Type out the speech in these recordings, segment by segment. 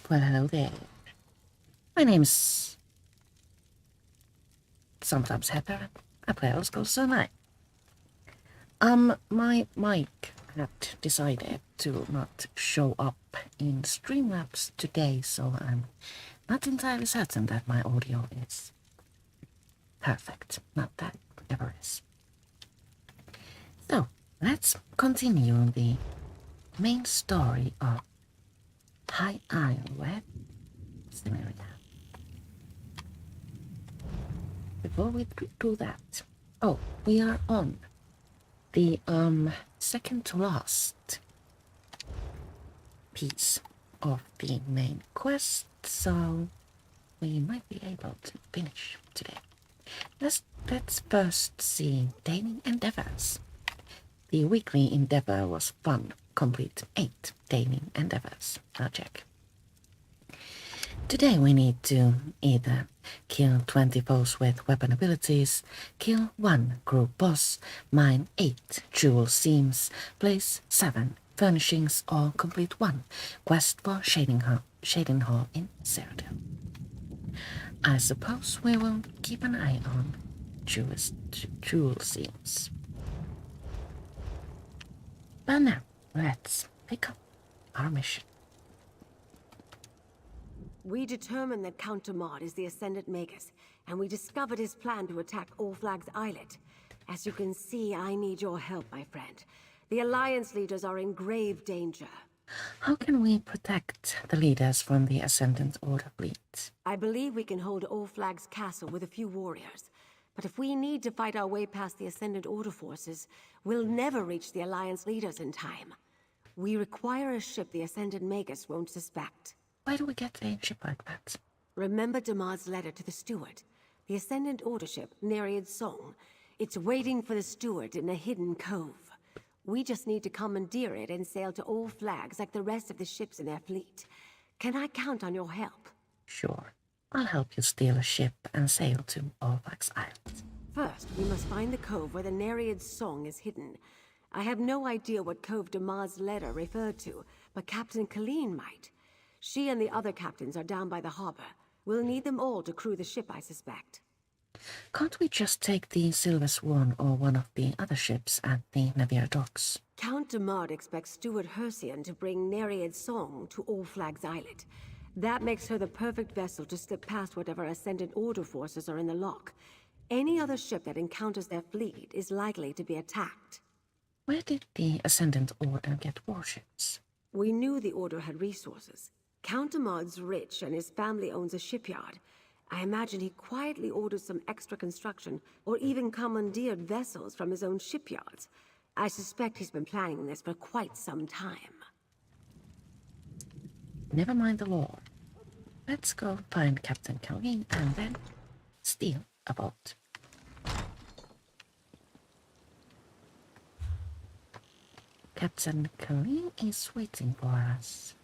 Well, hello there. My name's sometimes Heather. I play old school so night. My mic had decided to not show up in Streamlabs today, so I'm not entirely certain that my audio is perfect. Not that it ever is. So, let's continue the main story of High Isle Scenario. Before we do that, we are on the second to last piece of the main quest, so we might be able to finish today. Let's first see daily endeavors. The weekly endeavor was fun. Complete 8 daily endeavors. I'll check. Today we need to either kill 20 foes with weapon abilities, kill 1 group boss, mine 8 jewel seams, place 7 furnishings, or complete 1 quest for Shading Hall in Cyrodiil. I suppose we will keep an eye on jewel seams. But now, let's pick up our mission. We determined that Count Damod is the Ascendant Magus, and we discovered his plan to attack All Flags Islet. As you can see, I need your help, my friend. The Alliance leaders are in grave danger. How can we protect the leaders from the Ascendant Order fleet? I believe we can hold All Flags Castle with a few warriors. But if we need to fight our way past the Ascendant Order forces, we'll never reach the Alliance leaders in time. We require a ship the Ascendant Magus won't suspect. Why do we get a ship like that? Remember Damad's letter to the steward? The Ascendant Order ship, Nereid's Song. It's waiting for the steward in a hidden cove. We just need to commandeer it and sail to All Flags like the rest of the ships in their fleet. Can I count on your help? Sure. I'll help you steal a ship and sail to All Flags Island. First, we must find the cove where the Nereid's Song is hidden. I have no idea what cove Damad's letter referred to, but Captain Colleen might. She and the other captains are down by the harbor. We'll need them all to crew the ship, I suspect. Can't we just take the Silver Swan or one of the other ships at the Navier docks? Count Damod expects Steward Hercian to bring Nereid's Song to All Flags Islet. That makes her the perfect vessel to slip past whatever Ascendant Order forces are in the lock. Any other ship that encounters their fleet is likely to be attacked. Where did the Ascendant Order get warships? We knew the Order had resources. Count Damod's rich and his family owns a shipyard. I imagine he quietly ordered some extra construction or even commandeered vessels from his own shipyards. I suspect he's been planning this for quite some time. Never mind the law. Let's go find Captain Colleen and then steal a boat. Captain Colleen is waiting for us.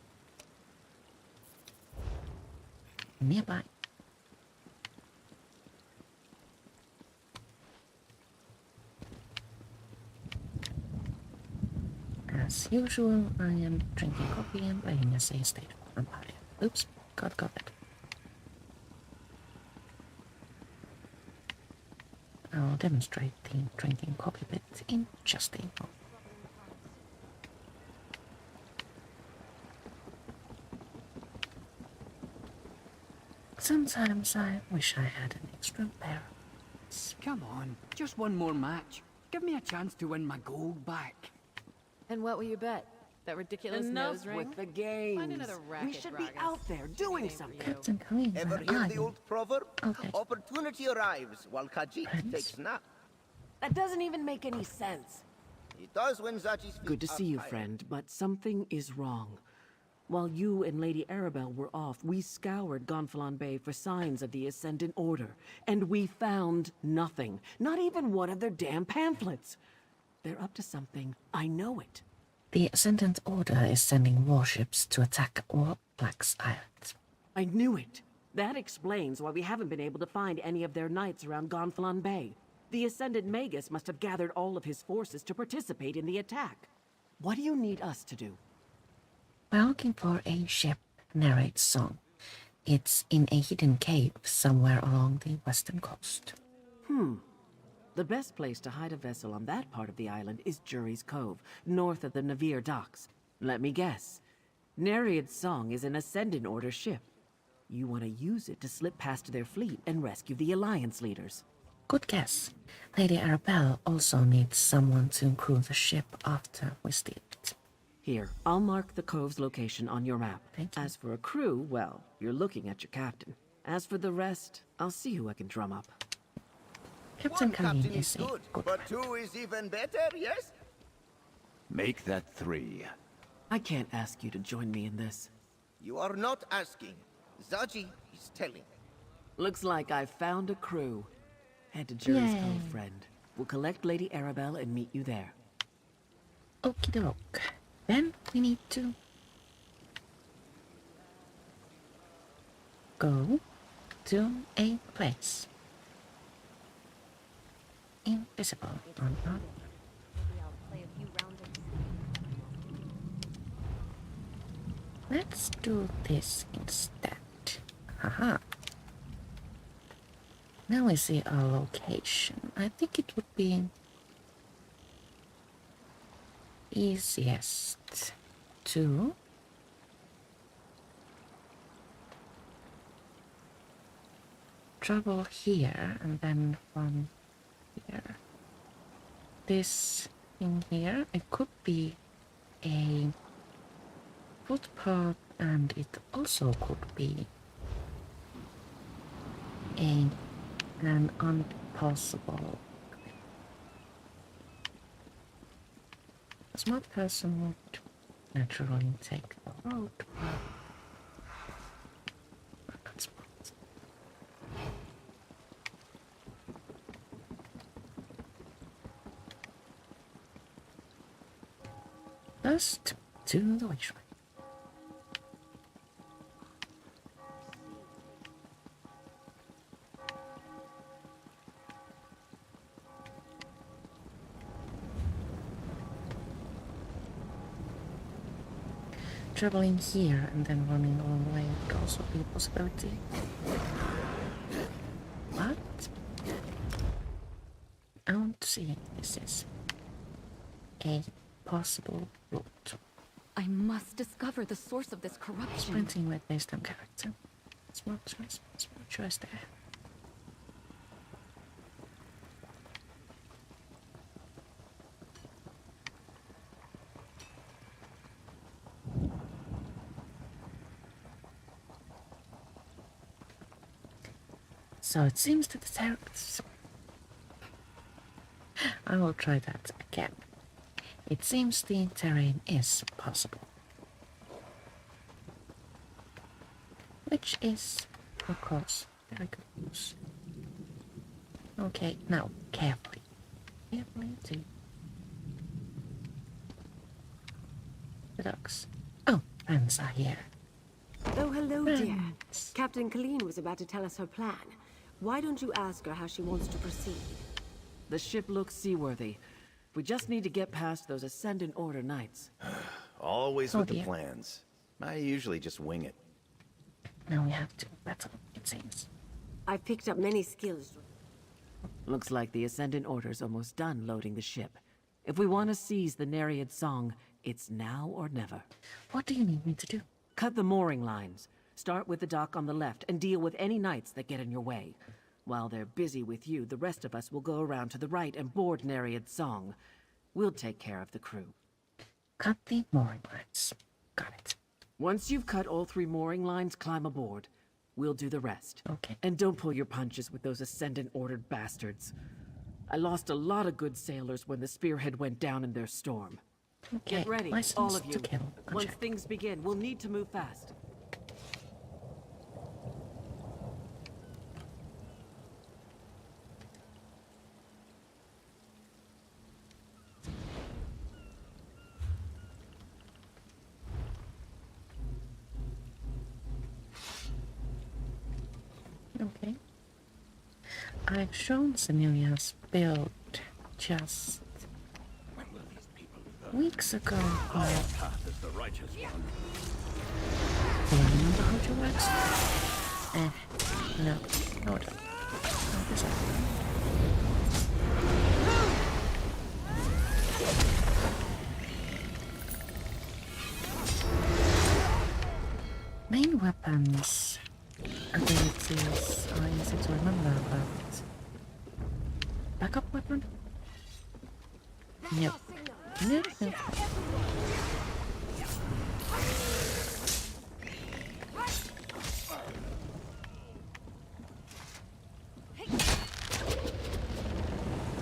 Nearby. As usual, I am drinking coffee and playing as a state of empire. Oops, got it. I'll demonstrate the drinking coffee bit in just a moment. Sometimes I wish I had an extra pair of hands. Come on, just one more match. Give me a chance to win my gold back. And what will you bet? That ridiculous nose ring? With the games. Find another racket, We should be Bragas. out there doing something. Captain Colleen, Ever where hear are the you? old proverb? Okay. Opportunity arrives while Khajiit Prince? takes nap. That doesn't even make any sense. It does when Zachi's feet Good to are see you, tired. friend, but something is wrong. While you and Lady Arabelle were off, we scoured Gonfalon Bay for signs of the Ascendant Order, and we found nothing. Not even one of their damn pamphlets. They're up to something. I know it. The Ascendant Order is sending warships to attack All Flags Island. I knew it. That explains why we haven't been able to find any of their knights around Gonfalon Bay. The Ascendant Magus must have gathered all of his forces to participate in the attack. What do you need us to do? We're looking for a ship narrates song. It's in a hidden cave somewhere along the western coast. The best place to hide a vessel on that part of the island is Jury's Cove, north of the Navir docks. Let me guess. Nereid's Song is an Ascendant Order ship. You want to use it to slip past their fleet and rescue the Alliance leaders. Good guess. Lady Arabelle also needs someone to crew the ship after we steal it. Here, I'll mark the cove's location on your map. Thank you. As for a crew, well, you're looking at your captain. As for the rest, I'll see who I can drum up. Captain One captain Colleen is is a good, good but friend. 2 is even better, yes? Make that 3. I can't ask you to join me in this. You are not asking. Zaji is telling. Looks like I found a crew. Head to Jury's Yay. Cove, friend. We'll collect Lady Arabelle and meet you there. Okie doke. Then we need to go to a place. Invisible or not. Let's do this instead. Haha. Now we see our location. I think it would be easiest to travel here and then from here. This thing here, it could be a footpath and it also could be an impossible. A smart person would naturally take the road, but we're not smart. Just to the witch way. Traveling here and then running all the way would also be a possibility. But I don't see this is a possible route. I must discover the source of this corruption. Sprinting with based on character. Smart choice there. So it seems that the terrorists. I will try that again. It seems the terrain is possible. Which is, of course, very good news. Okay, now carefully. Carefully to the ducks. Oh, friends are here. Oh, hello, dear. Friends. Captain Colleen was about to tell us her plan. Why don't you ask her how she wants to proceed? The ship looks seaworthy. We just need to get past those Ascendant Order knights. Always Oh, with the dear. plans. I usually just wing it. Now we have to battle, it seems. I've picked up many skills. Looks like the Ascendant Order's almost done loading the ship. If we want to seize the Nereid Song, it's now or never. What do you need me to do? Cut the mooring lines. Start with the dock on the left and deal with any knights that get in your way. While they're busy with you, the rest of us will go around to the right and board Nereid's Song. We'll take care of the crew. Cut the mooring lines. Got it. Once you've cut all 3 mooring lines, climb aboard. We'll do the rest. Okay. And don't pull your punches with those Ascendant-ordered bastards. I lost a lot of good sailors when the Spearhead went down in their storm. Okay, Get ready, license all of you. to kill. Once Check. things begin, we'll need to move fast. Okay. I've shown Semilia's build just weeks ago. Path is the righteous one. Do I remember how it works? No. No, I don't. No, this I don't. Main weapons abilities are easy to remember, but backup weapon? Nope. Nope.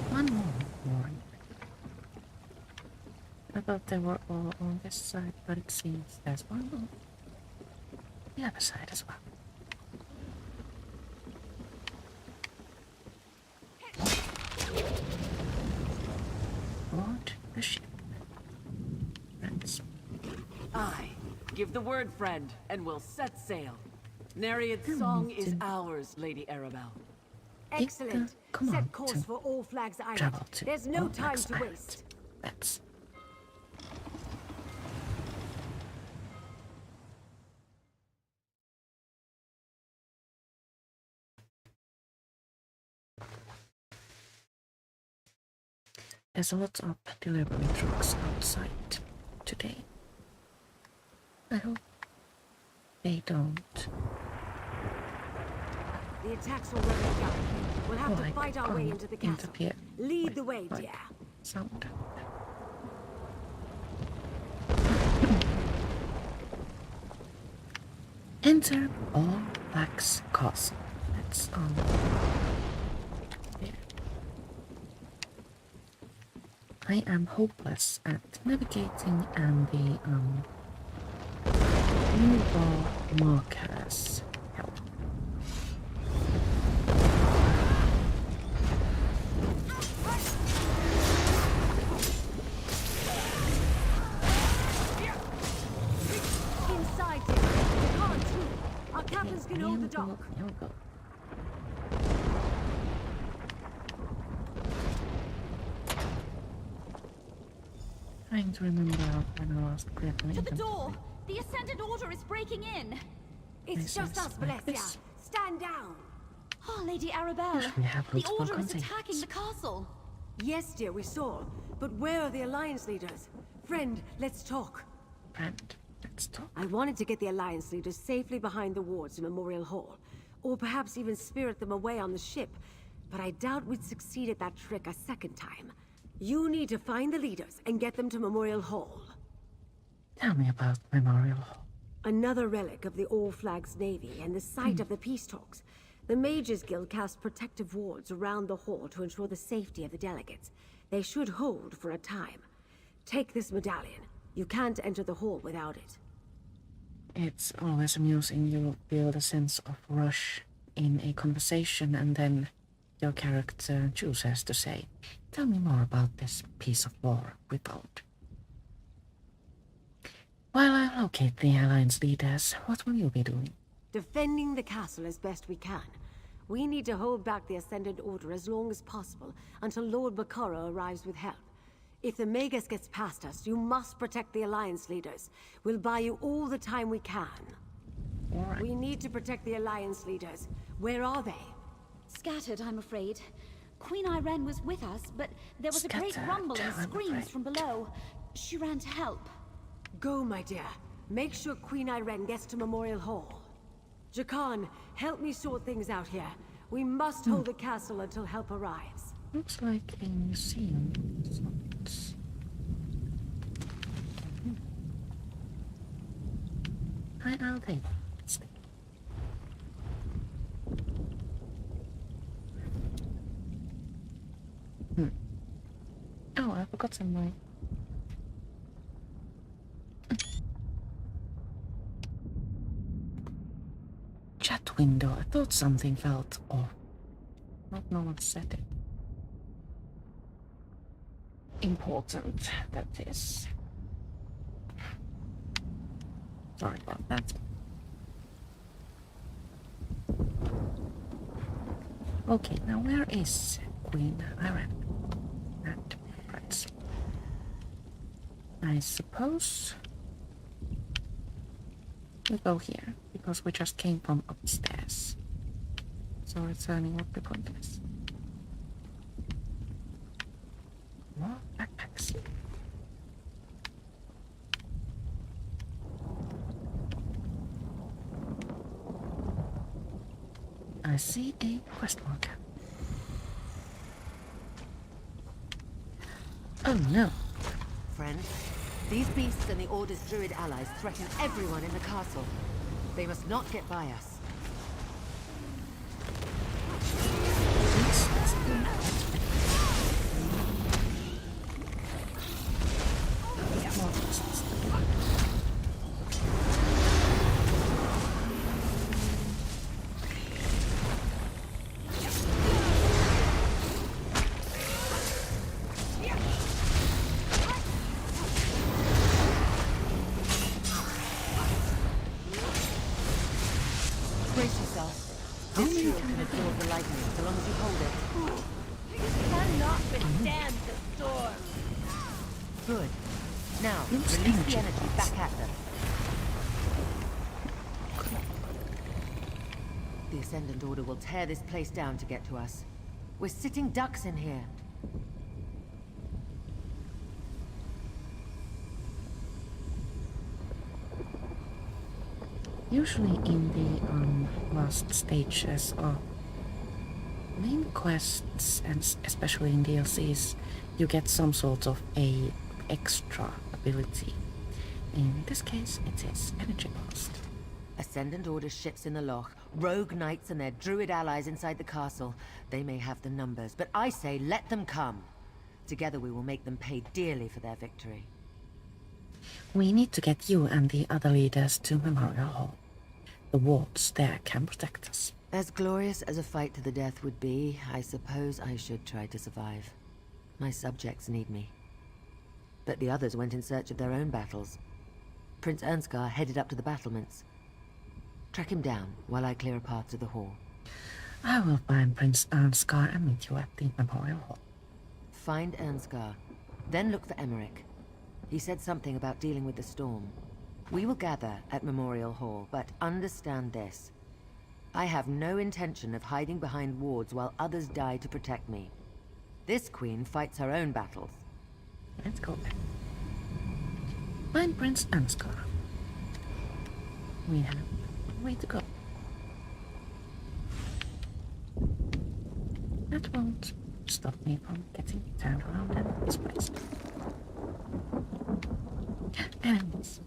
One more warning. I thought they were all on this side, but it seems there's one on the other side as well. Board the ship. Friends. Aye. Give the word, friend, and we'll set sail. Nereid's song is ours, Lady Arabelle. Excellent. Set course for All Flags Island. Travel to There's no All time Flags to Island. waste. That's there's a lot of delivery trucks outside today. I hope they don't. The attack's already begun. We'll have to Like, fight our way into the castle. interfere Lead the way, like dear. sound. Enter All Flags Castle. That's on here. I am hopeless at navigating and the movable markers help. Inside, dear. You can't too. Our captains can hold the dock. Here we go. Trying to remember when I last created To the door! The Ascendant Order is breaking in! It's just us, Valencia. Stand down. Oh, Lady Arabelle, We have the multiple Order is containers. attacking the castle! Yes, dear, we saw. But where are the Alliance leaders? Friend, let's talk. Friend, let's talk. I wanted to get the Alliance leaders safely behind the wards in Memorial Hall. Or perhaps even spirit them away on the ship. But I doubt we'd succeed at that trick a second time. You need to find the leaders and get them to Memorial Hall. Tell me about Memorial Hall. Another relic of the All Flags Navy and the site of the peace talks. The Mages Guild cast protective wards around the hall to ensure the safety of the delegates. They should hold for a time. Take this medallion. You can't enter the hall without it. It's always amusing. You feel a sense of rush in a conversation and then your character chooses to say, tell me more about this piece of war we found. While I locate the Alliance leaders, what will you be doing? Defending the castle as best we can. We need to hold back the Ascendant Order as long as possible until Lord Bakara arrives with help. If the Magus gets past us, you must protect the Alliance leaders. We'll buy you all the time we can. All right. We need to protect the Alliance leaders. Where are they? Scattered, I'm afraid. Queen Irene was with us, but there was a great Scattered, rumble and I'm screams afraid. from below. She ran to help. Go, my dear. Make sure Queen Irene gets to Memorial Hall. Jakan, help me sort things out here. We must hold the castle until help arrives. Looks like a museum. Sorts. I'll take it. Oh, I forgot some my. Chat window. I thought something felt off. Not no one said it. Important, that is. Sorry about that. Okay, now where is Queen Irene? And friends. I suppose We go here, because we just came from upstairs. So returning would be pointless. More backpacks. I see a quest marker. Oh no. Friend, these beasts and the Order's druid allies threaten everyone in the castle. They must not get by us. Brace yourself. This shield can absorb the lightning so long as you hold it. Cannot withstand the storm. Good. Now, Use release energy the energy balls. back at them. The Ascendant Order will tear this place down to get to us. We're sitting ducks in here. Usually in the last stages of main quests, and especially in DLCs, you get some sort of a extra ability. In this case, it is Energy Blast. Ascendant Order ships in the loch, rogue knights and their druid allies inside the castle. They may have the numbers, but I say let them come. Together we will make them pay dearly for their victory. We need to get you and the other leaders to Memorial Hall. The wards there can protect us. As glorious as a fight to the death would be, I suppose I should try to survive. My subjects need me. But the others went in search of their own battles. Prince Ernskar headed up to the battlements. Track him down while I clear a path to the hall. I will find Prince Ernskar and meet you at the Memorial Hall. Find Ernskar, then look for Emmerich. He said something about dealing with the storm. We will gather at Memorial Hall, but understand this. I have no intention of hiding behind wards while others die to protect me. This queen fights her own battles. Let's go there. Find Prince Ernskar. We have a way to go. That won't stop me from getting turned around and misplaced. Enemies.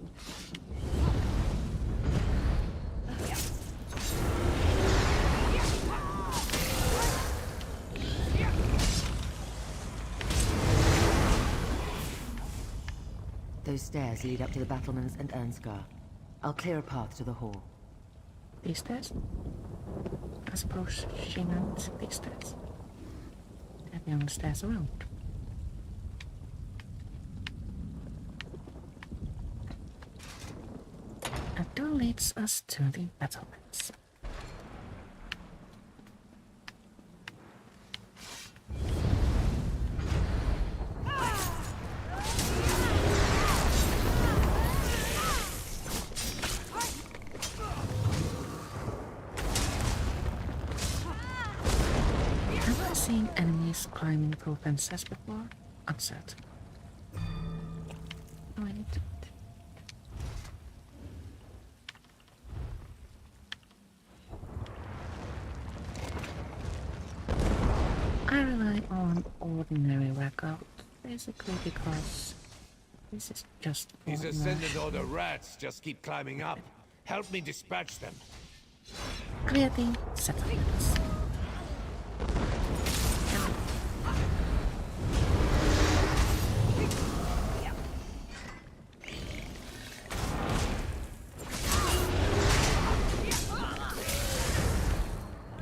Those stairs lead up to the battlements and Ernskar. I'll clear a path to the hall. These stairs? I suppose she meant these stairs. They're the only stairs around. A door leads us to the battlements. Have I seen enemies climbing through fences before? Uncertain. Oh, I need to... I rely on ordinary record, basically because this is just These ordinary. Ascendant Order rats just keep climbing up. Help me dispatch them. Clear the settlements.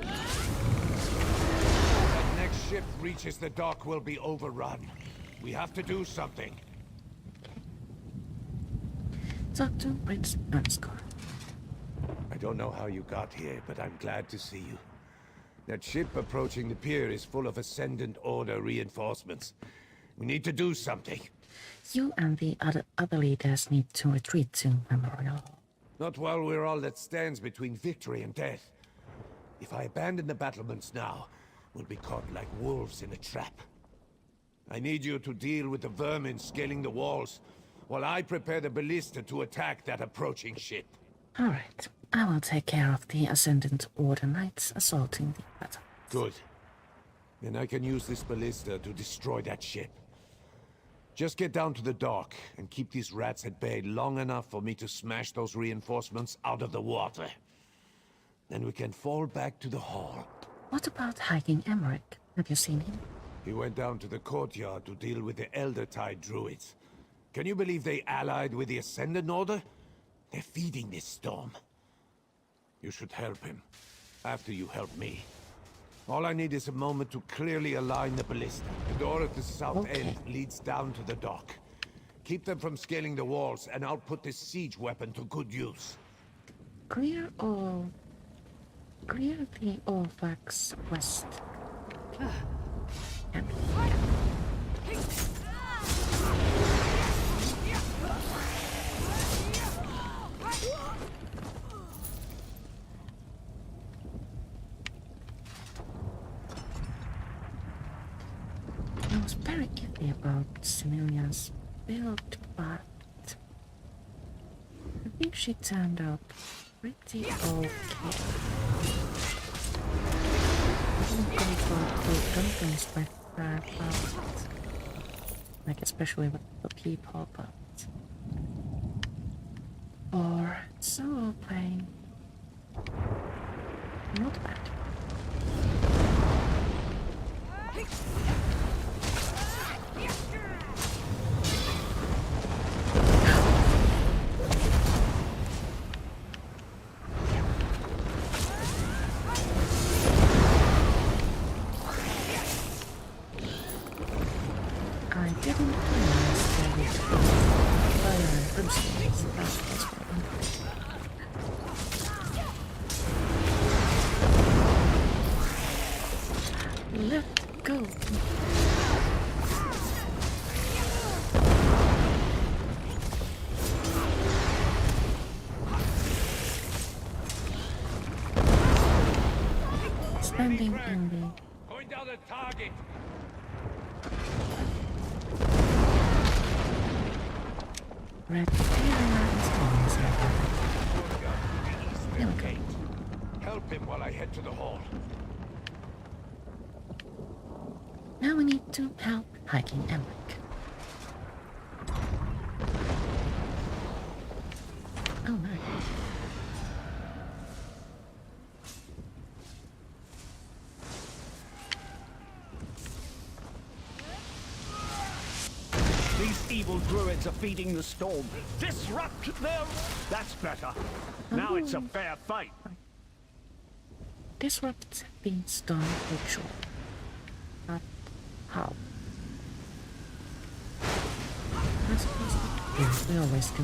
That next ship reaches the dock will be overrun. We have to do something. Talk to Prince Ernskar. I don't know how you got here, but I'm glad to see you. That ship approaching the pier is full of Ascendant Order reinforcements. We need to do something. You and the other leaders need to retreat to Memorial Hall. Not while we're all that stands between victory and death. If I abandon the battlements now, we'll be caught like wolves in a trap. I need you to deal with the vermin scaling the walls, while I prepare the ballista to attack that approaching ship. Alright, I will take care of the Ascendant Order Knights assaulting the battle. Good. Then I can use this ballista to destroy that ship. Just get down to the dock and keep these rats at bay long enough for me to smash those reinforcements out of the water. Then we can fall back to the hall. What about hiking Emmerich? Have you seen him? He went down to the courtyard to deal with the Elder Tide druids. Can you believe they allied with the Ascendant Order? They're feeding this storm. You should help him, after you help me. All I need is a moment to clearly align the ballista. The door at the south end leads down to the dock. Keep them from scaling the walls, and I'll put this siege weapon to good use. Clear the Orfax west. And I was very iffy about Similia's build, but I think she turned out pretty okay. I'm gonna go to dumplings with her, but like especially with the people, but for solo playing, not bad. I didn't realize there would be fire and brimstone, so that was fun. Let go. Standing in the Going down the target! red area is always like Okay. Help him while I head to the hall. Now we need to help hiking Emmerich. Oh no. These evil druids are feeding the storm. Disrupt them! That's better. Now it's a fair fight. Disrupt the storm ritual. But how? I suppose we always do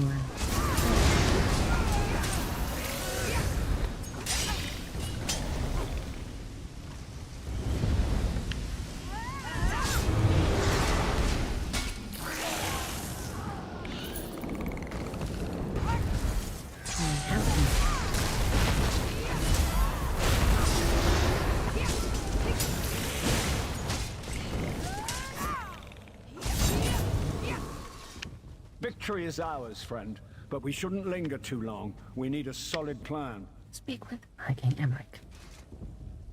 Victory is ours, friend, but we shouldn't linger too long. We need a solid plan. Speak with hiking Emmerich.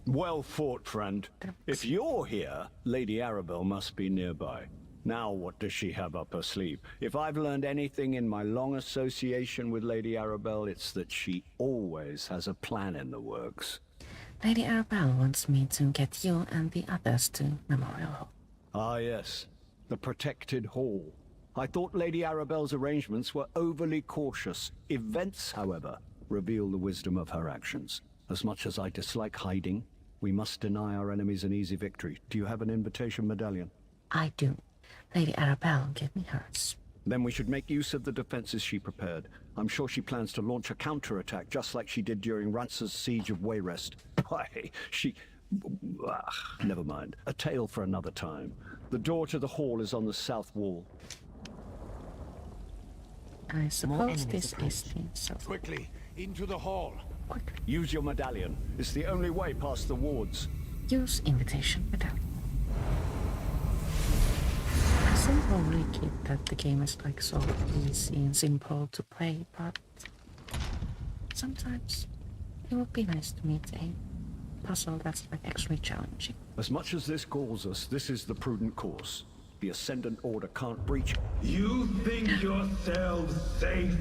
Well fought, friend. If you're here, Lady Arabelle must be nearby. Now what does she have up her sleeve? If I've learned anything in my long association with Lady Arabelle, it's that she always has a plan in the works. Lady Arabelle wants me to get you and the others to Memorial Hall. Ah yes, the protected hall. I thought Lady Arabelle's arrangements were overly cautious. Events, however, reveal the wisdom of her actions. As much as I dislike hiding, we must deny our enemies an easy victory. Do you have an invitation medallion? I do. Lady Arabelle gave me hers. Then we should make use of the defenses she prepared. I'm sure she plans to launch a counterattack, just like she did during Rance's siege of Wayrest. Why, she... never mind. A tale for another time. The door to the hall is on the south wall. I suppose this is the so Quickly, into the hall. quickly. Use your medallion. It's the only way past the wards. Use invitation medallion. I somehow like it that the game is like so easy and simple to play, but sometimes it would be nice to meet a puzzle that's like actually challenging. As much as this galls us, this is the prudent course. The Ascendant Order can't breach. You think yourselves safe?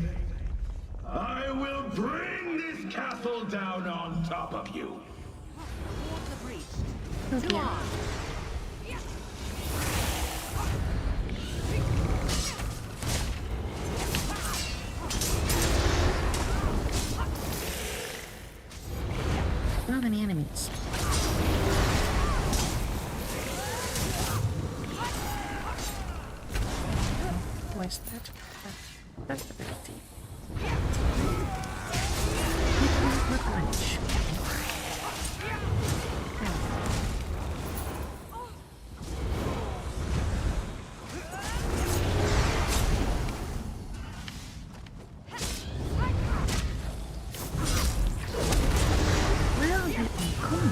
I will bring this castle down on top of you. Wards are breached. Oh, To dear. arms. Not many enemies. Where's that? That's the ability. Not much. Where are you coming?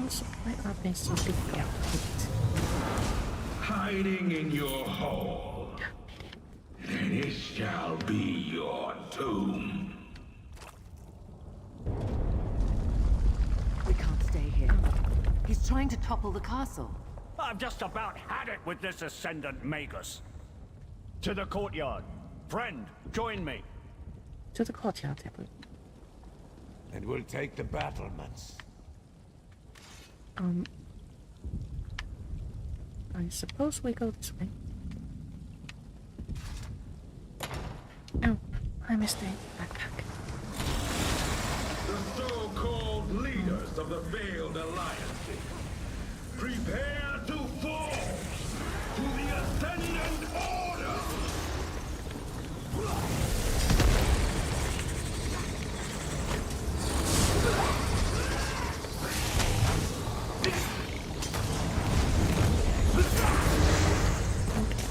Also, why are they so difficult to hit? Hiding in your hole. This shall be your tomb. We can't stay here. He's trying to topple the castle. I've just about had it with this Ascendant Magus. To the courtyard. Friend, join me. To the courtyard, Edward. And we'll take the battlements. I suppose we go this way. Oh, I missed a backpack. The so-called leaders of the Veiled Alliances. Prepare to fall to the Ascendant Order!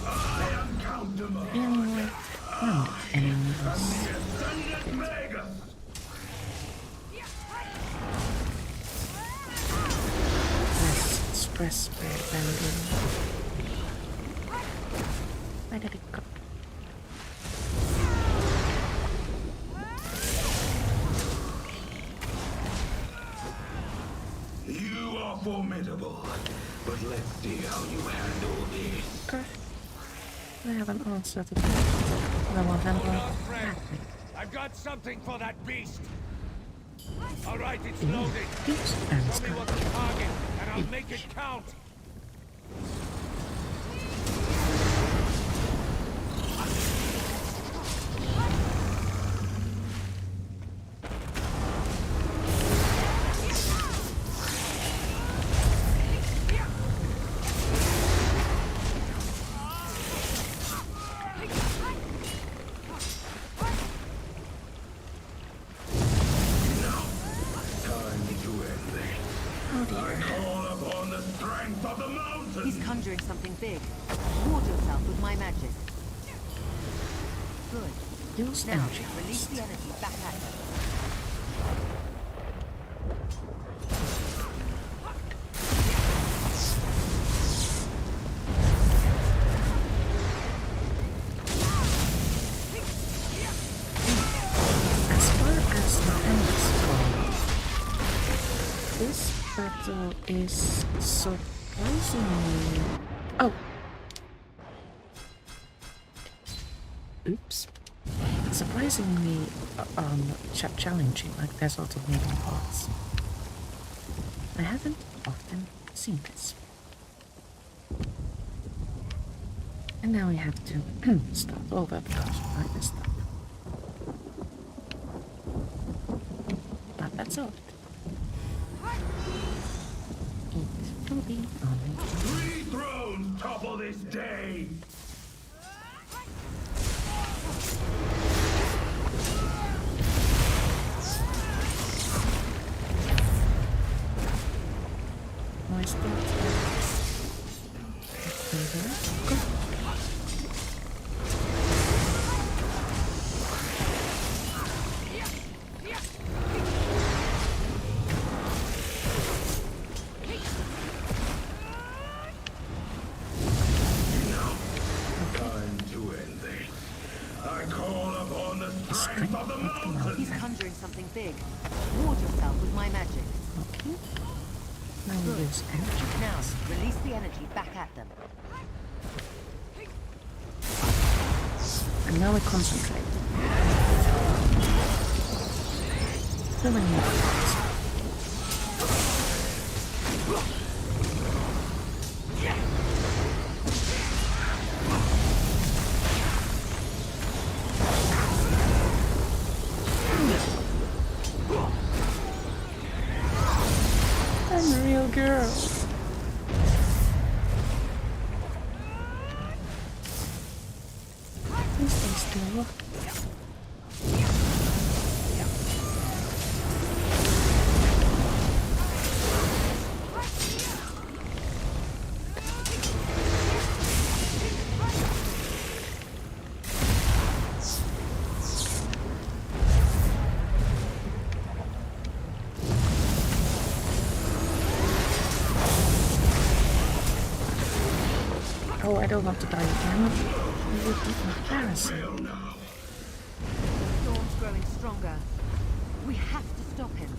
I am Count de Mars, Anyway, enemies. the Ascendant Magus! Less stress per landing. Where did it go? You are formidable, but let's see how you handle this. Okay. I have an answer to that. I will handle that. I've got something for that beast. All right, it's loaded. Each Tell me answer. what the target, and I'll make it count. Time to end this. I call upon the strength of the mountain! He's conjuring something big. Ward yourself with my magic. Good. Use Now, energy. release the energy back at them. As far as the enemies go, this battle is surprisingly... Oh! Oops. Surprisingly challenging, like there's lots of moving parts. I haven't often seen this. And now we have to start over because I messed up. But that's all. It will be on. 3 thrones topple this day! big. Ward yourself with my magic. Okay. Now we use energy. Now, release the energy back at them. And now we concentrate. So many more. I'm a real girl. Please stay still. Oh, I don't want to die again. It would be embarrassing. The storm's growing stronger. We have to stop him.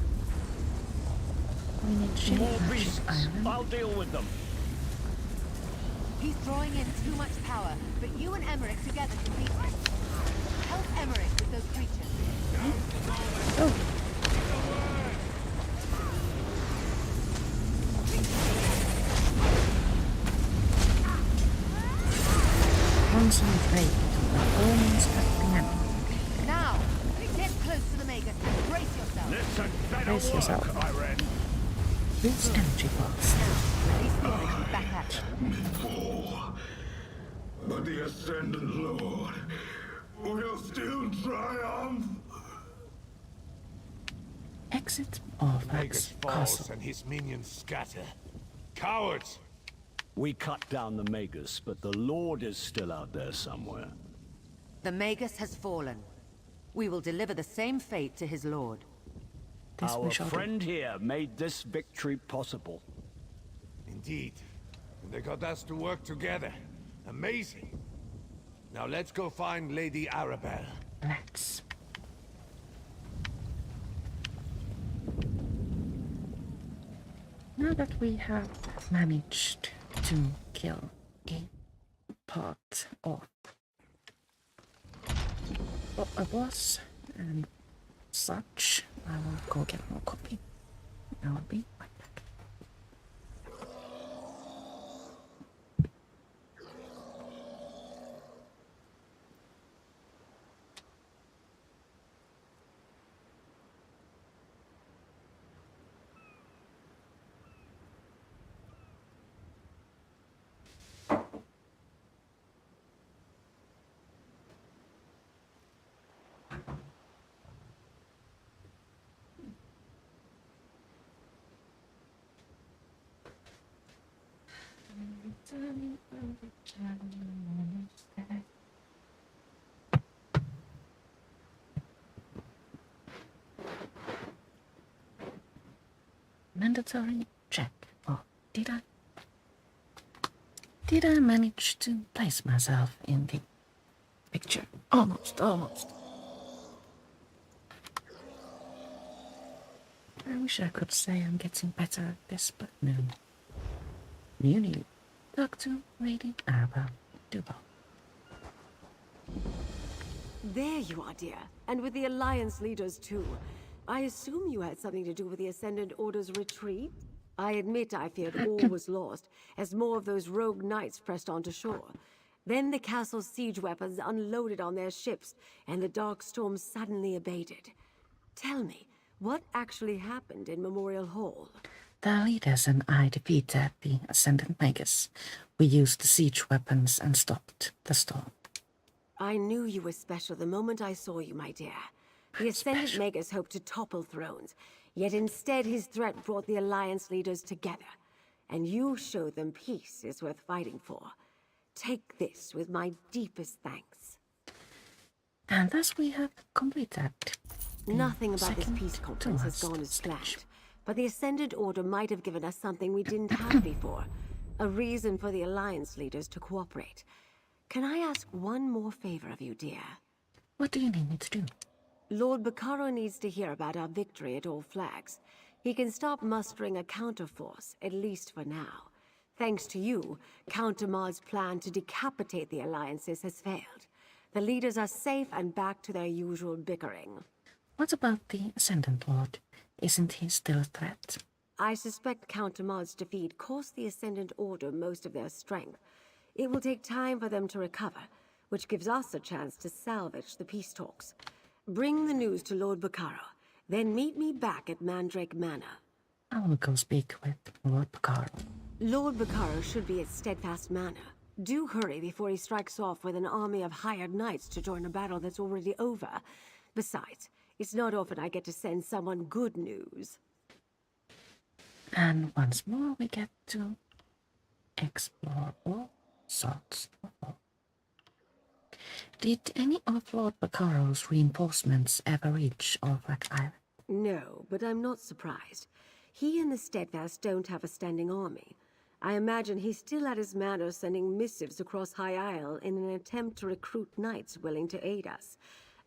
We need shield More magic beasts. iron. I'll deal with them. He's drawing in too much power, but you and Emmerich together can beat him. Help Emmerich with those creatures. Oh. Concentrate. We're almost at the end. Now, get close to the Magus and brace yourself. Listen, better Brace work, yourself. Irene. Use energy box. Now, release the energy back at them. Fall. But the Ascendant Lord will still triumph. Exit Magus Orphax falls Castle. and his minions scatter. Cowards! We cut down the Magus, but the Lord is still out there somewhere. The Magus has fallen. We will deliver the same fate to his lord. This we Our shall do. friend here made this victory possible. Indeed. And they got us to work together. Amazing. Now let's go find Lady Arabelle. Let's. Now that we have managed to kill a part of a boss and such, I will go get more copy. I will be right back. Mandatory check. Oh, did I? Did I manage to place myself in the picture? Almost, almost. I wish I could say I'm getting better at this, but no. New. Talk to Lady Arabelle. Do both. There you are, dear. And with the Alliance leaders, too. I assume you had something to do with the Ascendant Order's retreat? I admit I feared all was lost, as more of those rogue knights pressed onto shore. Then the castle's siege weapons unloaded on their ships, and the dark storm suddenly abated. Tell me, what actually happened in Memorial Hall? The leaders and I defeated the Ascendant Magus. We used the siege weapons and stopped the storm. I knew you were special the moment I saw you, my dear. The Ascendant Magus hoped to topple thrones, yet instead his threat brought the Alliance leaders together. And you showed them peace is worth fighting for. Take this with my deepest thanks. And thus we have completed. Nothing about this peace conference has gone as planned, but the Ascendant Order might have given us something we didn't have before. A reason for the Alliance leaders to cooperate. Can I ask one more favor of you, dear? What do you need me to do? Lord Bacaro needs to hear about our victory at All Flags. He can stop mustering a counterforce, at least for now. Thanks to you, Count Ahmad's plan to decapitate the alliances has failed. The leaders are safe and back to their usual bickering. What about the Ascendant Lord? Isn't he still a threat? I suspect Count Ahmad's defeat cost the Ascendant Order most of their strength. It will take time for them to recover, which gives us a chance to salvage the peace talks. Bring the news to Lord Bacaro, then meet me back at Mandrake Manor. I will go speak with Lord Bacaro. Lord Bacaro should be at Steadfast Manor. Do hurry before he strikes off with an army of hired knights to join a battle that's already over. Besides, it's not often I get to send someone good news. And once more we get to explore all sorts of all. Did any of Lord Bacaro's reinforcements ever reach Orphax Island? No, but I'm not surprised. He and the Steadfast don't have a standing army. I imagine he's still at his manor sending missives across High Isle in an attempt to recruit knights willing to aid us.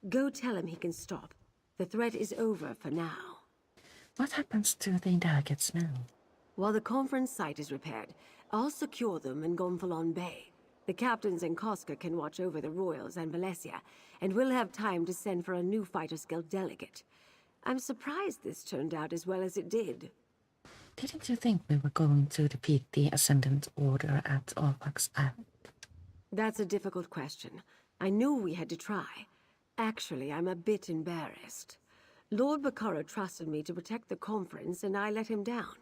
Go tell him he can stop. The threat is over for now. What happens to the delegates now? While the conference site is repaired, I'll secure them in Gonfalon Bay. The captains and Koska can watch over the Royals and Valencia, and we'll have time to send for a new Fighters Guild delegate. I'm surprised this turned out as well as it did. Didn't you think we were going to defeat the Ascendant Order at Orphax Island? That's a difficult question. I knew we had to try. Actually, I'm a bit embarrassed. Lord Bacaro trusted me to protect the conference, and I let him down.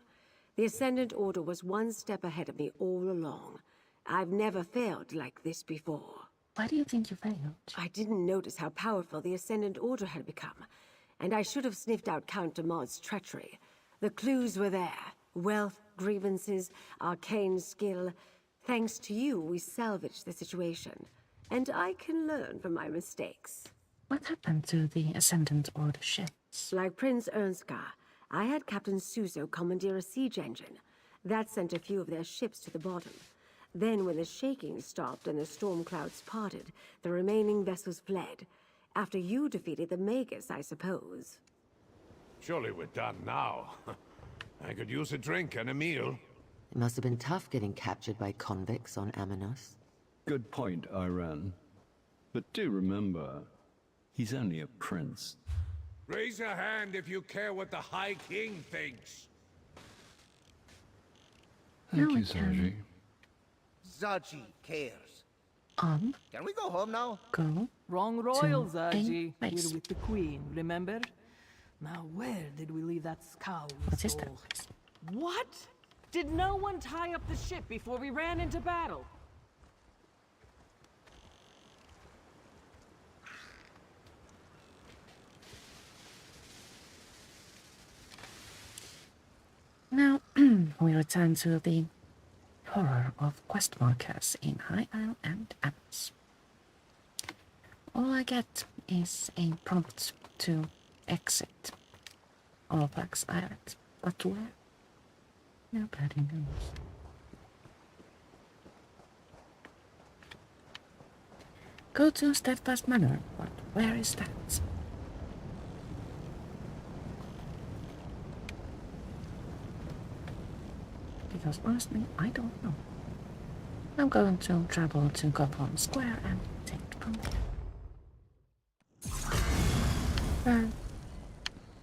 The Ascendant Order was one step ahead of me all along. I've never failed like this before. Why do you think you failed? I didn't notice how powerful the Ascendant Order had become, and I should have sniffed out Count Ahmad's treachery. The clues were there. Wealth, grievances, arcane skill. Thanks to you, we salvaged the situation. And I can learn from my mistakes. What happened to the Ascendant Order ships? Like Prince Ernskar, I had Captain Suso commandeer a siege engine. That sent a few of their ships to the bottom. Then when the shaking stopped and the storm clouds parted, the remaining vessels fled. After you defeated the Magus, I suppose. Surely we're done now. I could use a drink and a meal. It must have been tough getting captured by convicts on Amanos. Good point, Iran. But do remember, he's only a prince. Raise a hand if you care what the High King thinks. Thank you, Zaji. Zaji cares. On. Can we go home now? Go. Wrong royal, to Zaji. a place. We're with the queen, remember? Now where did we leave that scow we What is stole? that place? What? Did no one tie up the ship before we ran into battle? Now, we return to the horror of quest markers in High Isle and Abyss. All I get is a prompt to exit Orphax Island, but where? Nobody knows. Go to Steadfast Manor, but where is that? Because honestly, I don't know. I'm going to travel to Gotham Square and take it from there.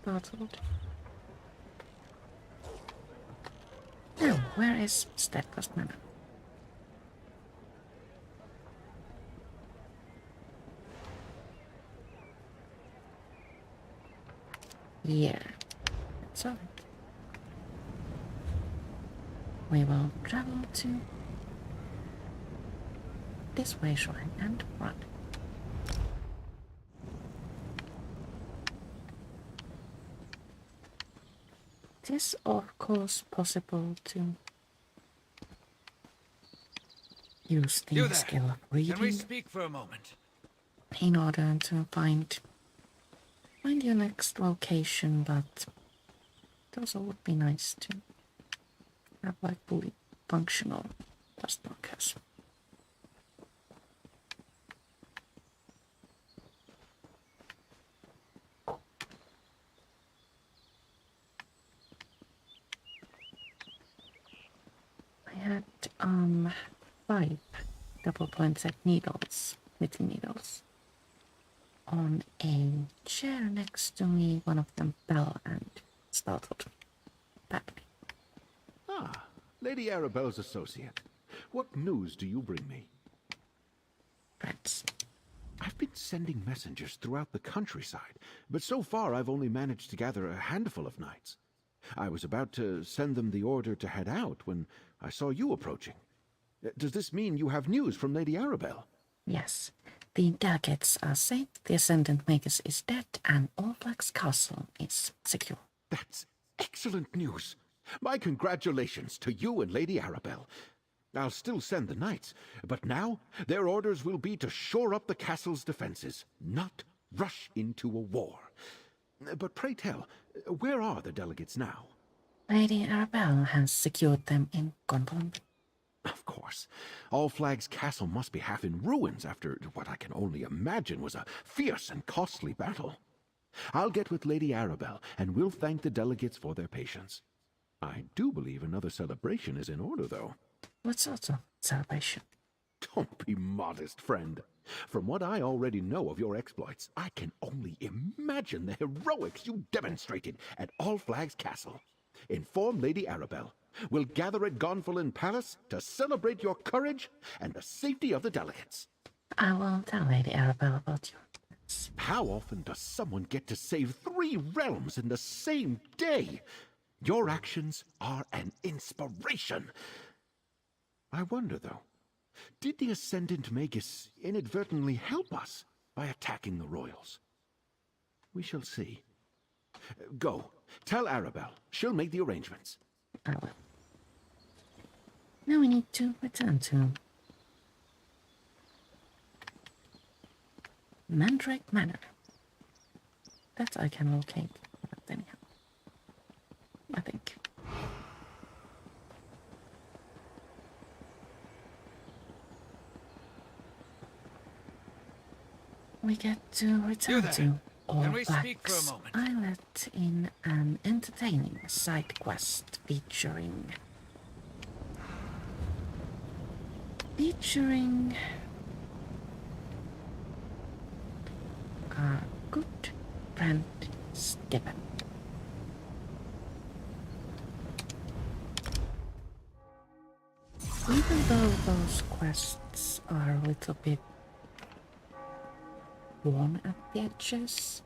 Bottled. Now, where is Steadfast Manor? Yeah, that's all right. We will travel to this way shrine and run. It is of course possible to use the skill of reading. Can we speak for a moment? In order to find your next location, but it also would be nice to have like fully functional quest markers. 5 double-pointed needles, knitting needles, on a chair next to me. One of them fell and startled badly. Ah, Lady Arabelle's associate. What news do you bring me? Friends. I've been sending messengers throughout the countryside, but so far I've only managed to gather a handful of knights. I was about to send them the order to head out when I saw you approaching. Does this mean you have news from Lady Arabelle? Yes. The delegates are safe, the Ascendant Magus is dead, and All Flags Castle is secure. That's excellent news. My congratulations to you and Lady Arabelle. I'll still send the knights, but now their orders will be to shore up the castle's defenses, not rush into a war. But pray tell, where are the delegates now? Lady Arabelle has secured them in Gonfalon. Of course. All Flags Castle must be half in ruins after what I can only imagine was a fierce and costly battle. I'll get with Lady Arabelle, and we'll thank the delegates for their patience. I do believe another celebration is in order, though. What sort of celebration? Don't be modest, friend. From what I already know of your exploits, I can only imagine the heroics you demonstrated at All Flags Castle. Inform Lady Arabelle. We'll gather at Gonfalon Palace to celebrate your courage and the safety of the delegates. I will tell Lady Arabelle about you. How often does someone get to save 3 realms in the same day? Your actions are an inspiration. I wonder, though, did the Ascendant Magus inadvertently help us by attacking the royals? We shall see. Go. Tell Arabelle. She'll make the arrangements. I will. Now we need to return to Mandrake Manor. That I can locate, but anyhow, I think. We get to return to All Flags Islet in an entertaining side quest featuring our good friend Stephen. Even though those quests are a little bit worn at the edges,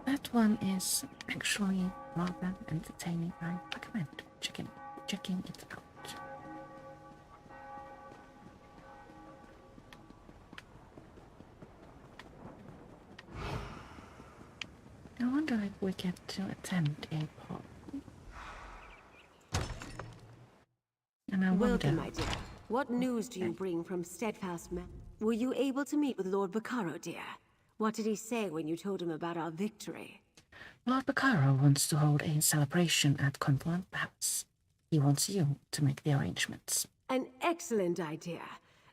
that one is actually rather entertaining. I recommend checking it out. I wonder if we get to attend a party. And I wonder... Welcome, my dear. What news do you bring from Steadfast Men? Were you able to meet with Lord Bacaro, dear? What did he say when you told him about our victory? Lord Bacaro wants to hold a celebration at Gonfalon Palace. He wants you to make the arrangements. An excellent idea.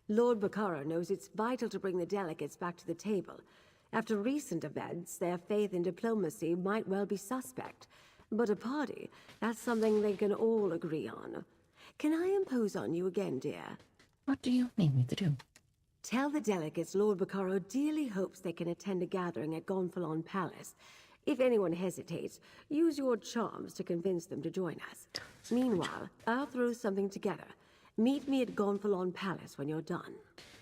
Lord Bacaro knows it's vital to bring the delegates back to the table. After recent events, their faith in diplomacy might well be suspect. But a party, that's something they can all agree on. Can I impose on you again, dear? What do you need me to do? Tell the delegates Lord Bacaro dearly hopes they can attend a gathering at Gonfalon Palace. If anyone hesitates, use your charms to convince them to join us. Meanwhile, I'll throw something together. Meet me at Gonfalon Palace when you're done.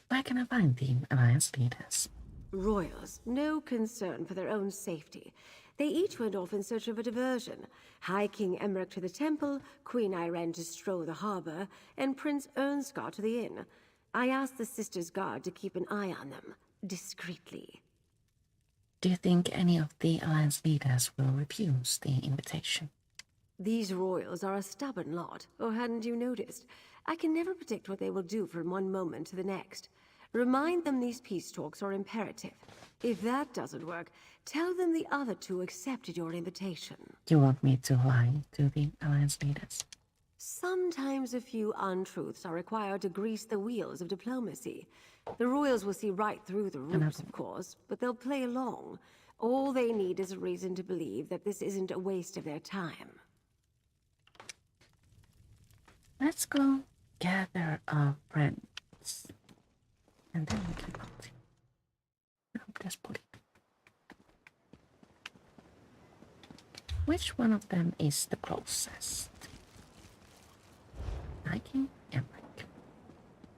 Where can I find the Alliance leaders? Royals, no concern for their own safety. They each went off in search of a diversion. High King Emmerich to the temple, Queen Irene to stroll the harbor, and Prince Ernskar to the inn. I asked the Sisters' Guard to keep an eye on them, discreetly. Do you think any of the Alliance leaders will refuse the invitation? These royals are a stubborn lot, or hadn't you noticed? I can never predict what they will do from one moment to the next. Remind them these peace talks are imperative. If that doesn't work, tell them the other two accepted your invitation. You want me to lie to the Alliance leaders? Sometimes a few untruths are required to grease the wheels of diplomacy. The royals will see right through the ruse, of course, but they'll play along. All they need is a reason to believe that this isn't a waste of their time. Let's go gather our friends. And then we can vote. No, just put it. Which one of them is the closest? Liking Emmerich.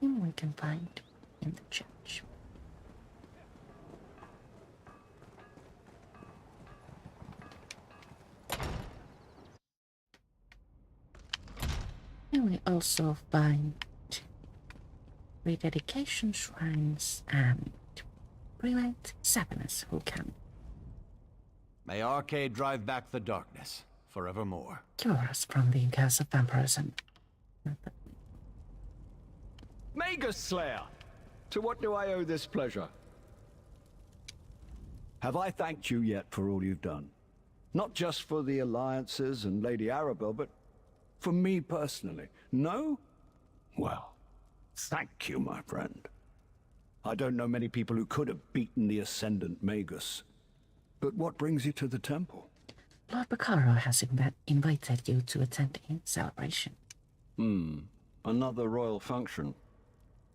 Him we can find in the church. And we also find rededication shrines and prelate Sabinus who can May Arcade drive back the darkness forevermore. cure us from the curse of vampirism. Magus Slayer! To what do I owe this pleasure? Have I thanked you yet for all you've done? Not just for the alliances and Lady Arabelle, but for me personally. No? Well, thank you, my friend. I don't know many people who could have beaten the Ascendant Magus. But what brings you to the temple? Lord Bacaro has invited you to attend a celebration. Another royal function.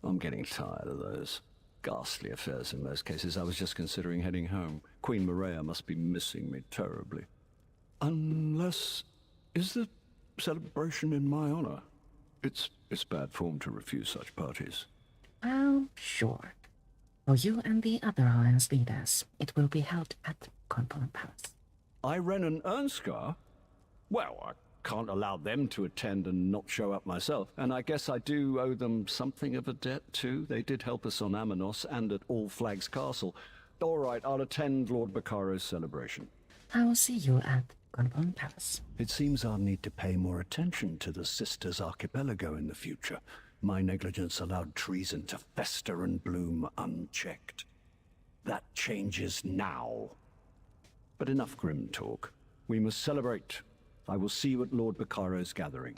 I'm getting tired of those ghastly affairs in most cases. I was just considering heading home. Queen Maria must be missing me terribly. Unless... is the celebration in my honor? It's bad form to refuse such parties. Sure. For you and the other Alliance leaders, it will be held at Confluent Palace. Irene and Ernskar? Well, I can't allow them to attend and not show up myself. And I guess I do owe them something of a debt, too. They did help us on Amanos and at All Flags Castle. All right, I'll attend Lord Bacaro's celebration. I will see you at Confluent Palace. It seems I'll need to pay more attention to the Sisters Archipelago in the future. My negligence allowed treason to fester and bloom unchecked. That changes now. But enough grim talk. We must celebrate. I will see you at Lord Bacaro's gathering.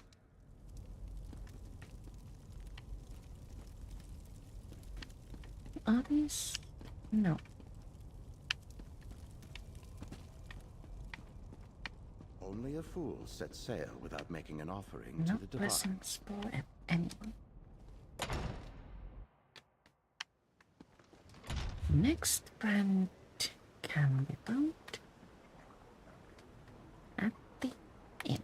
Are these? No. Only a fool sets sail without making an offering No to the divine. presents for anyone. Next friend can be found at the inn.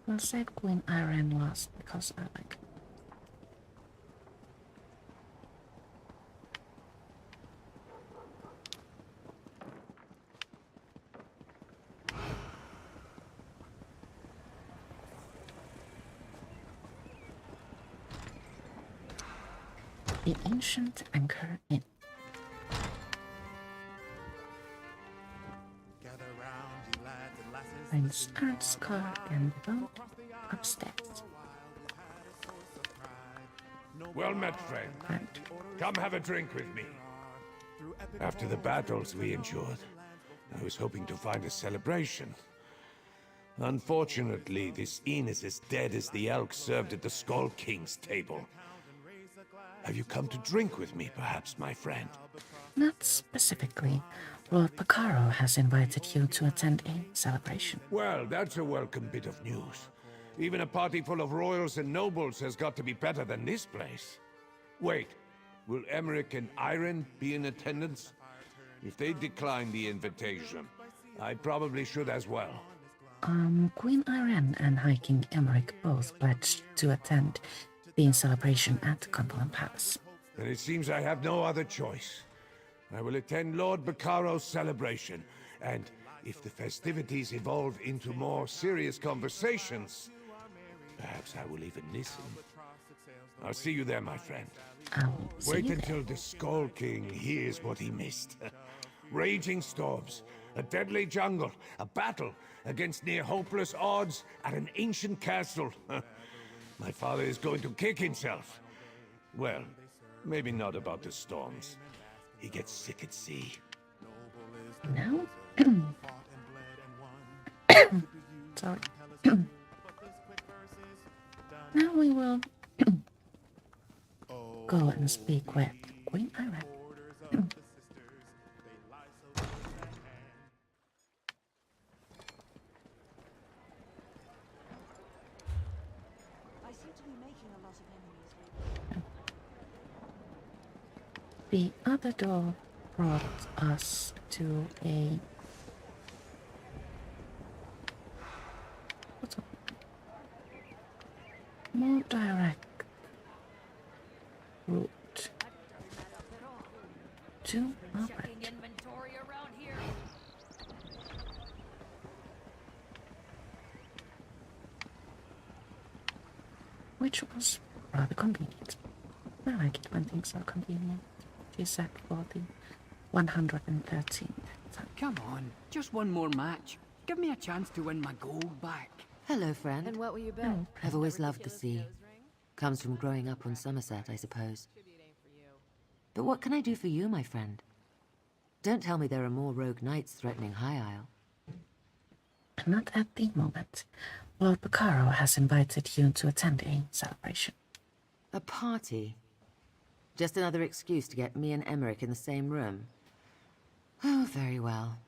We'll save Queen Irene last because I like her. The Ancient Anchor Inn. Prince Ernskar and boat upstairs. Well met, friend. Come have a drink with me. After the battles we endured, I was hoping to find a celebration. Unfortunately, this inn is as dead as the elk served at the Skull King's table. Have you come to drink with me, perhaps, my friend? Not specifically. Lord Bacaro has invited you to attend a celebration. Well, that's a welcome bit of news. Even a party full of royals and nobles has got to be better than this place. Wait, will Emmerich and Irene be in attendance? If they decline the invitation, I probably should as well. Queen Irene and High King Emmerich both pledged to attend the celebration at Confluent Palace. Then it seems I have no other choice. I will attend Lord Bacaro's celebration, and if the festivities evolve into more serious conversations, perhaps I will even listen. I'll see you there, my friend. Wait until the Skull King hears what he missed. Raging storms, a deadly jungle, a battle against near-hopeless odds at an ancient castle. My father is going to kick himself. Well, maybe not about the storms. He gets sick at sea. Now? Sorry. Now we will go and speak with Queen Irene. The other door brought us to a more direct route to our right. Which was rather convenient. I like it when things are convenient. She said for the 113th. Come on, just one more match. Give me a chance to win my gold back. Hello, friend. And what will you bet? I've always loved the sea. Comes from growing up on Somerset, I suppose. But what can I do for you, my friend? Don't tell me there are more rogue knights threatening High Isle. Not at the moment. Lord Bacaro has invited you to attend a celebration. A party? Just another excuse to get me and Emmerich in the same room? Oh, very well.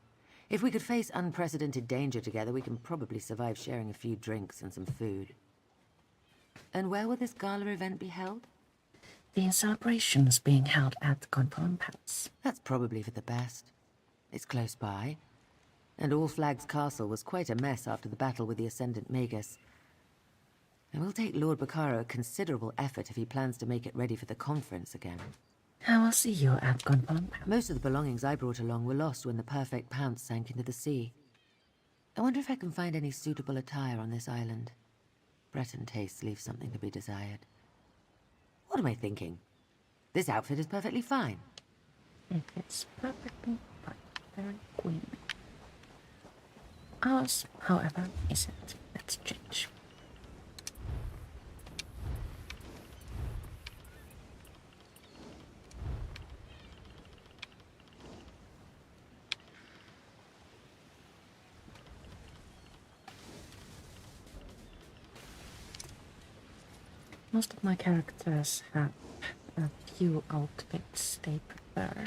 If we could face unprecedented danger together, we can probably survive sharing a few drinks and some food. And where will this gala event be held? The celebration is being held at Gonfalon Palace. That's probably for the best. It's close by. And All Flags Castle was quite a mess after the battle with the Ascendant Magus. It will take Lord Bacaro considerable effort if he plans to make it ready for the conference again. I will see you at Gonfalon Palace. Most of the belongings I brought along were lost when the Perfect Pounce sank into the sea. I wonder if I can find any suitable attire on this island. Breton tastes leave something to be desired. What am I thinking? This outfit is perfectly fine. It fits perfectly fine. Very queenly. Ours, however, isn't. Let's change. Most of my characters have a few outfits they prefer.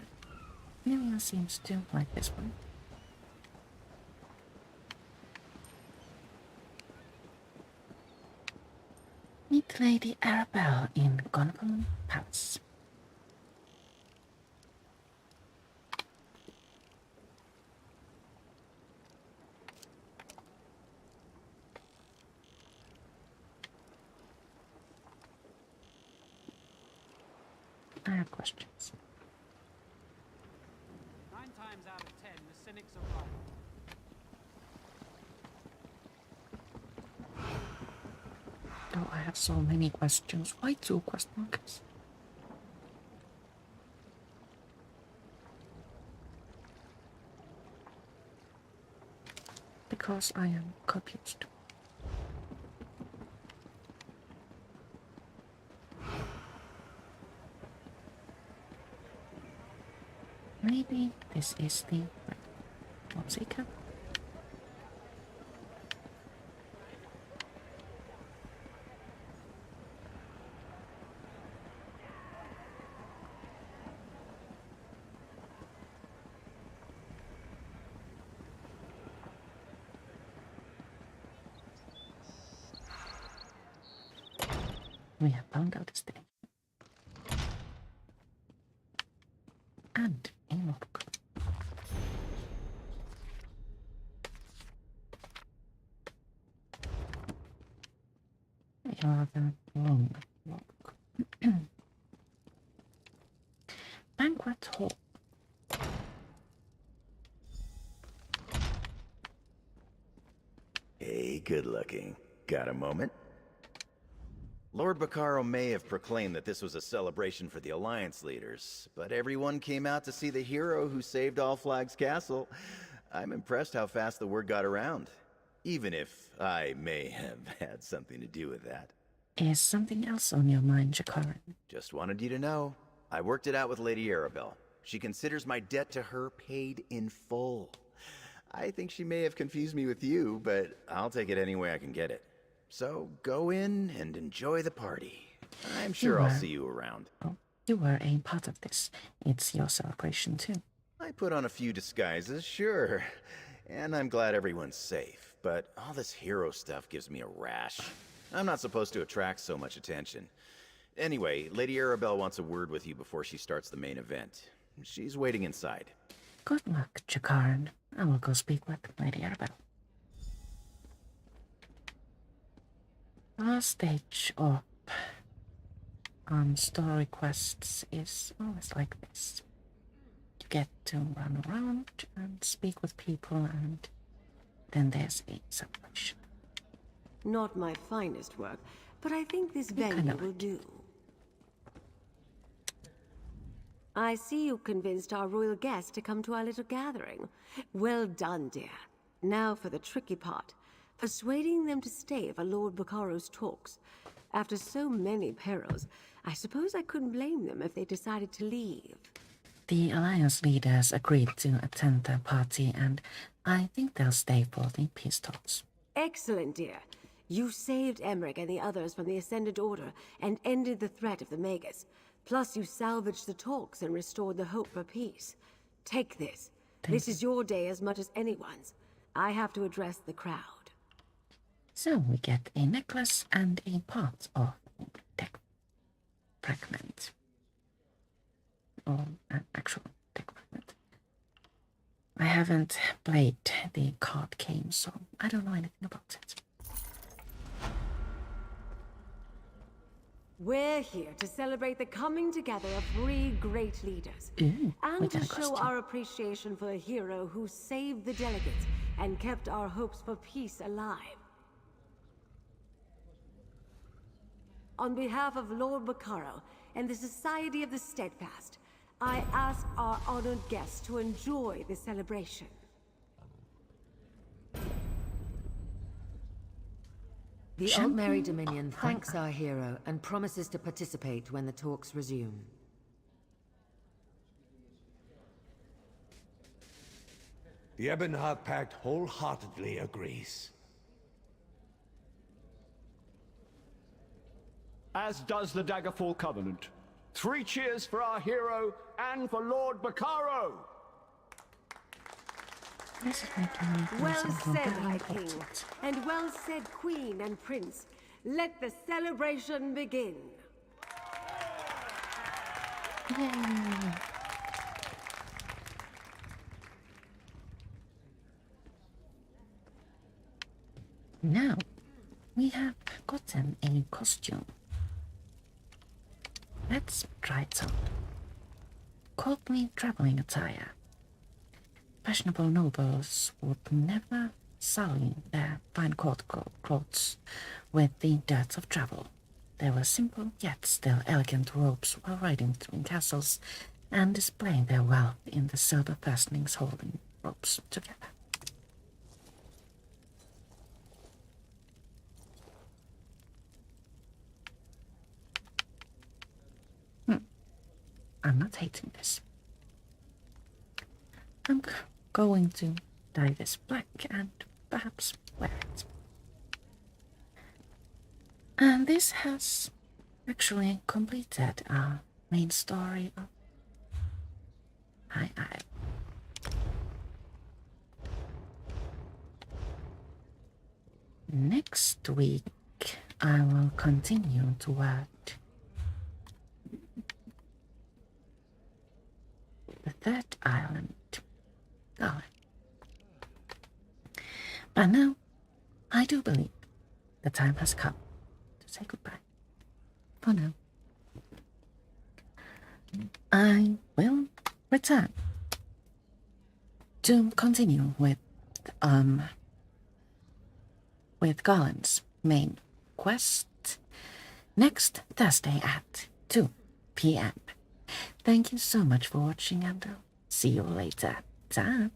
Miriam seems to like this one. Meet Lady Arabelle in Gonfalon Palace. I have questions. 9 times out of 10, the cynics are wrong. Oh, I have so many questions. Why 2 question marks? Because I am confused. Maybe this is the right seeker. We have found out his name. And a notebook. A rather long log. Banquet hall. Hey, good looking. Got a moment? Lord Bacaro may have proclaimed that this was a celebration for the Alliance leaders, but everyone came out to see the hero who saved All Flags Castle. I'm impressed how fast the word got around, even if I may have had something to do with that. Is something else on your mind, Jakaran? Just wanted you to know, I worked it out with Lady Arabelle. She considers my debt to her paid in full. I think she may have confused me with you, but I'll take it any way I can get it. So go in and enjoy the party. I'm sure I'll see you around. Oh, you were a part of this. It's your celebration too. I put on a few disguises, sure. And I'm glad everyone's safe. But all this hero stuff gives me a rash. I'm not supposed to attract so much attention. Anyway, Lady Arabelle wants a word with you before she starts the main event. She's waiting inside. Good luck, Jakaran. I will go speak with Lady Arabelle. Our stage up on story quests is always like this. You get to run around and speak with people, and then there's a celebration. Not my finest work, but I think this venue will do. I see you convinced our royal guests to come to our little gathering. Well done, dear. Now for the tricky part. Persuading them to stay for Lord Baccaro's talks. After so many perils, I suppose I couldn't blame them if they decided to leave. The Alliance leaders agreed to attend the party, and I think they'll stay for the peace talks. Excellent, dear. You saved Emmerich and the others from the Ascendant Order and ended the threat of the Magus. Plus, you salvaged the talks and restored the hope for peace. Take this. This is your day as much as anyone's. I have to address the crowd. So we get a necklace and a part of a deck fragment. Or an actual deck fragment. I haven't played the card game, so I don't know anything about it. We're here to celebrate the coming together of 3 great leaders. Ooh, and to show our appreciation for a hero who saved the delegates and kept our hopes for peace alive. On behalf of Lord Baccaro and the Society of the Steadfast, I ask our honored guests to enjoy the celebration. The Old Mary Dominion thanks our hero and promises to participate when the talks resume. The Ebonheart Pact wholeheartedly agrees. As does the Daggerfall Covenant. 3 cheers for our hero and for Lord Baccaro! Well said, High King, and well said, Queen and Prince. Let the celebration begin. Yay! Now, we have gotten a costume. Let's try it on. Courtly traveling attire. Fashionable nobles would never sully their fine court clothes with the dirt of travel. They were simple yet still elegant robes while riding between castles and displaying their wealth in the silver fastenings holding ropes together. I'm not hating this. I'm going to dye this black and perhaps wear it. And this has actually completed our main story of High Isle. Next week, I will continue toward the 3rd island, Garland. But now, I do believe the time has come to say goodbye. For now. I will return to continue with Garland's main quest next Thursday at 2 p.m. Thank you so much for watching, and I'll see you later. Ta!